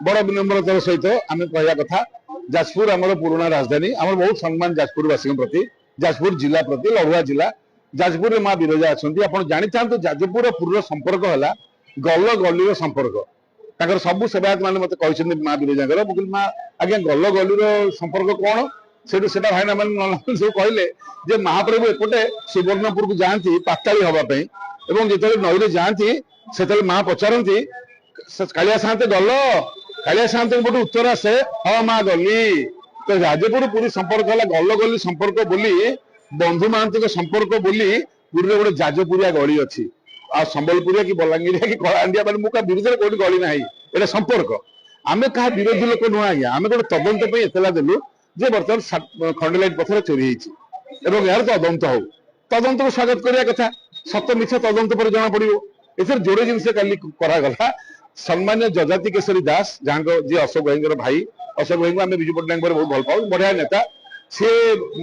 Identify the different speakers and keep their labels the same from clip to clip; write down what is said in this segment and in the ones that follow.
Speaker 1: बड़ विनम्रतार सहित आम कह कथा जाजपुर आम पुराणा राजधानी आम बहुत सम्मान जाजपुर वासी प्रति जाजपुर जिला प्रति लड़ुआ जिला जाजपुर माँ विरजा अच्छा आप जानी था जाजपुर पूर्व संपर्क है गल गली संपर्क ताकर सबू सेवायत मैंने मत कहते माँ विरजा मुझे माँ आज्ञा गल गली संपर्क कौन से भाईना मैंने सब कहले महाप्रभु एपटे सुवर्णपुर को जाती पाताली हाँपाई जो नईरे जाती से माँ पचारती कालिया साते गल कालिया साते गोटे उत्तर आसे हाँ माँ गली तो राजपुर पुरी संपर्क है गल गली संपर्क बोली बंधु महांती संपर्क बोली पुरी गोटे जाजपुरिया गली अच्छी आ संबलपुरिया कि बलांगीरिया कि कलाहांडिया मैंने मुझे विरोध कौन गली ना ये संपर्क आम क्या विरोधी लोक नुह आज्ञा आम गोटे तदंत एतला देलु जे बर्तमान खंडलाइट पथर चोरी होती यार तदंत हो तदंत को स्वागत करने कथा सत मिछ तदंत पर जना पड़ो ए जोड़े जिन करागला सम्मान्य जजाति केशरी दास जहाँ जी अशोक भाई भाई अशोक भाई को आम विजु पट्टनायक बहुत भल पाऊ बढ़िया नेता सी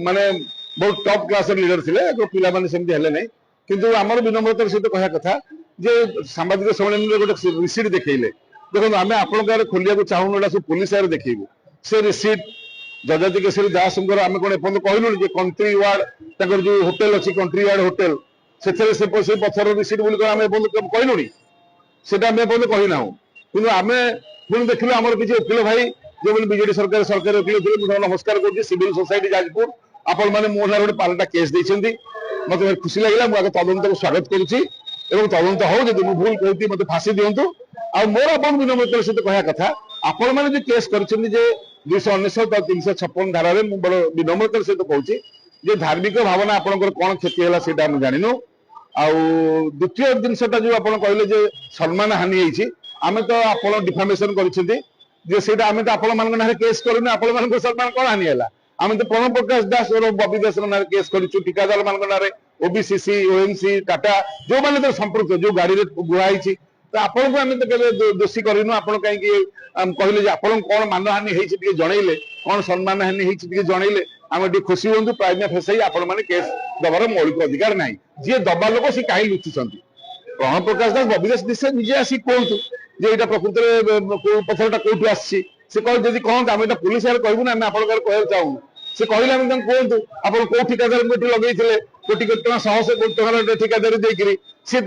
Speaker 1: माने बहुत टॉप क्लास लीडर थे पिला सेमती किंतु आमर विनम्रतार सहित कह कथा जे सांबादिक सम्मेलन में गोटे रिसीट देखले देखो आम आपंकर खोलिया चाहूँ सब पुलिस आगे देखू से रिसीट जजाति केशरी दास आम कौन एपन कहलु कंट्री वार्ड जो होटेल अच्छी कंट्री वार्ड होटेल से पथर रिसीट बोली आम कहलुनी से कहना कि आम पुणी देखिलु आम किसी वकिल भाई जो बीजेडी सरकार सरकारी वकिल थे नमस्कार कर सिविल सोसाइटी जाजपुर आपण मैंने मो ना गोटे पालटा केस देते मत खुशी लगे मुझे तदंत को स्वागत करुच्ची तदंत हो जब मुझे भूल कहती मत फांसी दिंतु आ मोर आप विनम्रतार सहित कह कथा आपण मैंने जो केस कर 299 356 धारा बड़ विनम्रतार सहित कहूँ धार्मिक भावना आपंकर कौन क्षति है सीटा आम जानू द्वितीय जिनसा जो आप कहले सम्मान हानि होती आम तो आप डिफामेसन कर केस करूँ आपण सम्मान कौन हानि है आम तो प्रणव प्रकाश दास और बबी दास ना केस करूँ ठिकादार मान ओबीसीसी ओएमसी टाटा जो मैंने संपर्क जो गाड़ी बुआई तो आपन को आम तो दोषी करूँ आप कहीं कहले आपन कौन मानहानि होती जनइले कौन सम्मान हानि होती जनइले आम टे खुशी हूँ प्राइम फेसाई आपण मैंने केस दबार मौलिक अधिकार ना जी दबा लोक सी कहीं लुचुंट प्रणव प्रकाश दास बबी दास निजे आसी कहतु जे यहाँ प्रकृत पथरटा कौटू आसी कहते जब कहते आम यहाँ पुलिस आगे कहूँ ना आप कहना चाहूँ से कहले आम कहतु आप कौ ठिकादार लगे कोटी कोटी शह कोटी टकर ठिकादारी देकर सी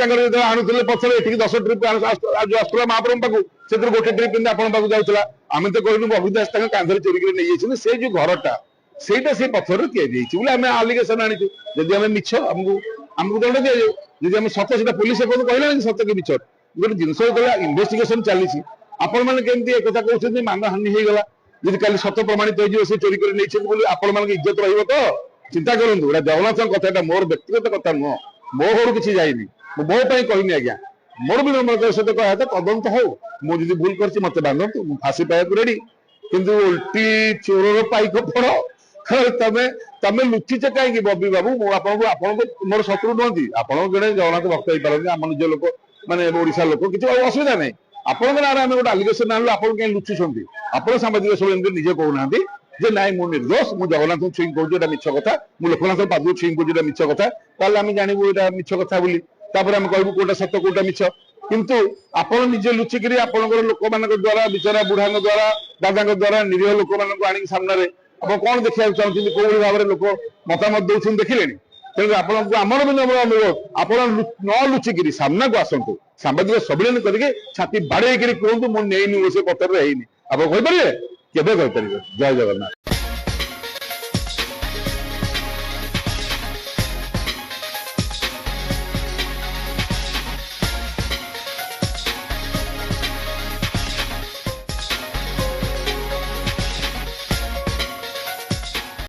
Speaker 1: आणुले पथर ये 10 ट्रिप जो आसला महाप्रभु पाक से गोटे ट्रिप आप जाऊला आम तो कहलु बबी दास कांधर चोरी कर नहीं से जो घरटा सेटा से पथर बोले आम आलिगेसन आनीचु जदि आम मिछ आमको दंड दि जाऊ जदि आम सत से पुलिस कहला सत कि मिछ गोटे जिनस इन्वेस्टिगेशन चली आपण मैंने केमती एक कहते मानहानि होगा जब कल सत प्रमाणित हो चोरी कर आपण इज्जत रही चिंता करूँ गोटा जगन्नाथ कथा मोर व्यक्तिगत कथा नुह मो घर किसी जाइनी मो कहनी आज्ञा मोर विनम्रतार सहित कह तदंत हो मुझे भूल कर मत बांधतु फांसी पाइबा रेडी किंतु उल्टी चोर पाइक पड़ तमें तमें लुचिच कहीं बबी बाबू आपको मोर शत्रु नुहति आप जड़े जगन्नाथ भक्त हो पारती आम निज लोक माने ओडिशा लोक किसी असुविधा नहीं आपण ना आम गोटे आलिगेसन आनलु आप कहीं लुचुंट आप सांबादिक सम्मेलन निजे कहना जे नाई मु निर्दोष मु जगन्नाथ छुई कहूँ मिछ कथा मु लोकनाथ पाद छुई कहूँ मिछ कथा ताल आम जानबू यहाँ मिछ कथा बोली आम कहूँ कौटा सत कौटा मिछ किंतु आपण निजे लुचिक लोक मान द्वारा बिचरा बुढ़ा द्वारा दादा द्वारा निरीह लोक मान आनी सामने आप कौन देखा चाहते कौन भाव में लोक मतामत दौरान देखिले तेणु आपको आमर विनम्र अनुरोध आप न लुचिकी सामना को आसतु सांबादिक सम्मेलन करके छाती बाड़े कहतु मुझे से पत्र है आप कहीपर केवे जय जगन्नाथ।